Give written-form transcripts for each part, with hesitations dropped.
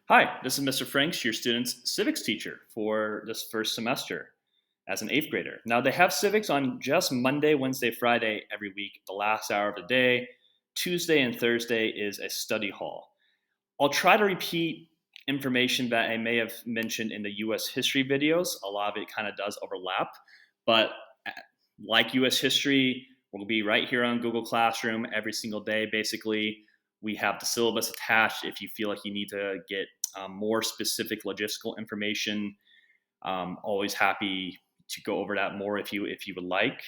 Hi, this is Mr. Franks, your student's civics teacher for this first semester as an eighth grader. Now, they have civics on just Monday, Wednesday, Friday every week, the last hour of the day. Tuesday and Thursday is a study hall. I'll try to repeat information that I may have mentioned in the US history videos. A lot of it kind of does overlap, but uh, like US history, we'll be right here on Google Classroom every single day. Basically, we have the syllabus attached if you feel like you need to get more specific logistical information. Always happy to go over that more if you would like.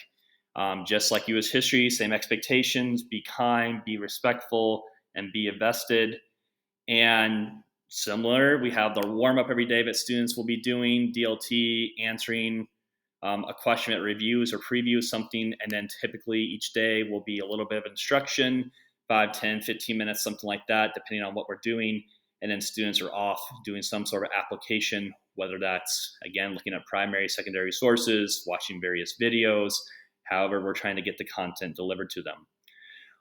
Just like U.S. history, same expectations: be kind, be respectful, and be invested. And similar, we have the warm up every day that students will be doing DLT, answering a question that reviews or previews something, and then typically each day will be a little bit of instruction, 5, 10, 15 minutes, something like that, depending on what we're doing. And then students are off doing some sort of application, whether that's, again, looking at primary, secondary sources, watching various videos, however we're trying to get the content delivered to them.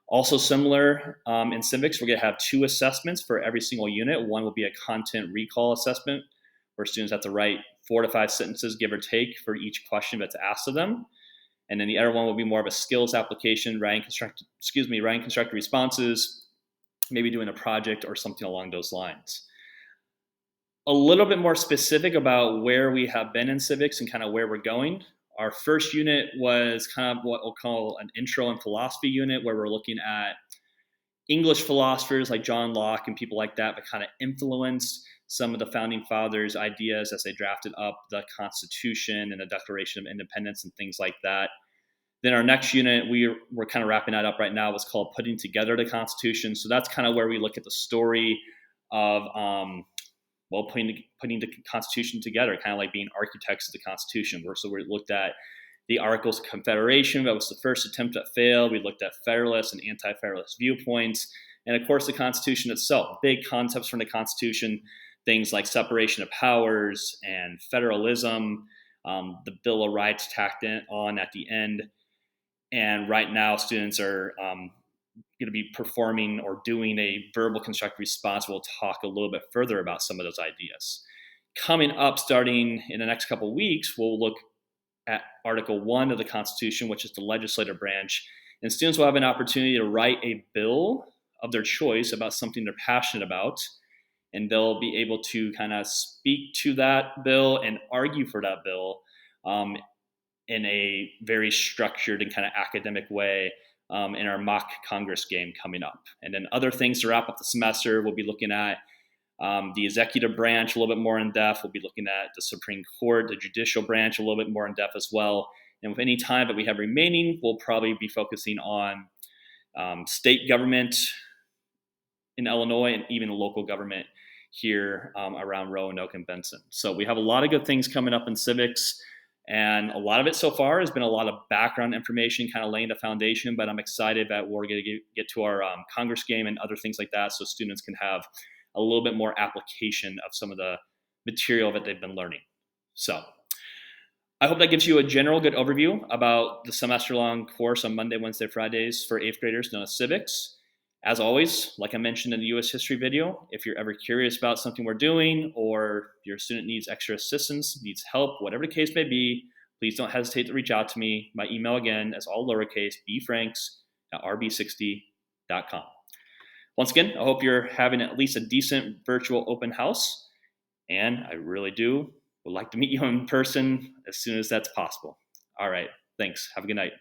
Also similar in civics, we're going to have 2 assessments for every single unit. One will be a content recall assessment, where students have to write 4 to 5 sentences, give or take, for each question that's asked of them. And then the other one will be more of a skills application, writing constructed responses, maybe doing a project or something along those lines. A little bit more specific about where we have been in civics and kind of where we're going. Our first unit was kind of what we'll call an intro and philosophy unit, where we're looking at English philosophers like John Locke and people like that kind of influenced some of the founding fathers' ideas as they drafted up the Constitution and the Declaration of Independence and things like that. Then our next unit, we're kind of wrapping that up right now, was called Putting Together the Constitution. So that's kind of where we look at the story of putting the Constitution together, kind of like being architects of the Constitution. So we looked at the Articles of Confederation. That was the first attempt that failed. We looked at Federalist and anti-Federalist viewpoints. And of course, the Constitution itself, big concepts from the Constitution, things like separation of powers and federalism, the Bill of Rights tacked on at the end. And right now, students are going to be performing or doing a verbal constructed response. We'll talk a little bit further about some of those ideas. Coming up, starting in the next couple of weeks, we'll look at Article 1 of the Constitution, which is the legislative branch. And students will have an opportunity to write a bill of their choice about something they're passionate about. And they'll be able to kind of speak to that bill and argue for that bill in a very structured and kind of academic way in our mock Congress game coming up. And then other things to wrap up the semester, we'll be looking at the executive branch a little bit more in depth. We'll be looking at the Supreme Court, the judicial branch a little bit more in depth as well. And with any time that we have remaining, we'll probably be focusing on state government in Illinois and even local government here around Roanoke and Benson. So we have a lot of good things coming up in civics. And a lot of it so far has been a lot of background information, kind of laying the foundation. But I'm excited that we're going to get to our Congress game and other things like that, so students can have a little bit more application of some of the material that they've been learning. So I hope that gives you a general good overview about the semester-long course on Monday, Wednesday, Fridays for 8th graders known as Civics. As always, like I mentioned in the U.S. history video, if you're ever curious about something we're doing, or your student needs extra assistance, needs help, whatever the case may be, please don't hesitate to reach out to me. My email, again, is all lowercase, bfranks@rb60.com. Once again, I hope you're having at least a decent virtual open house, and I really would like to meet you in person as soon as that's possible. All right, thanks. Have a good night.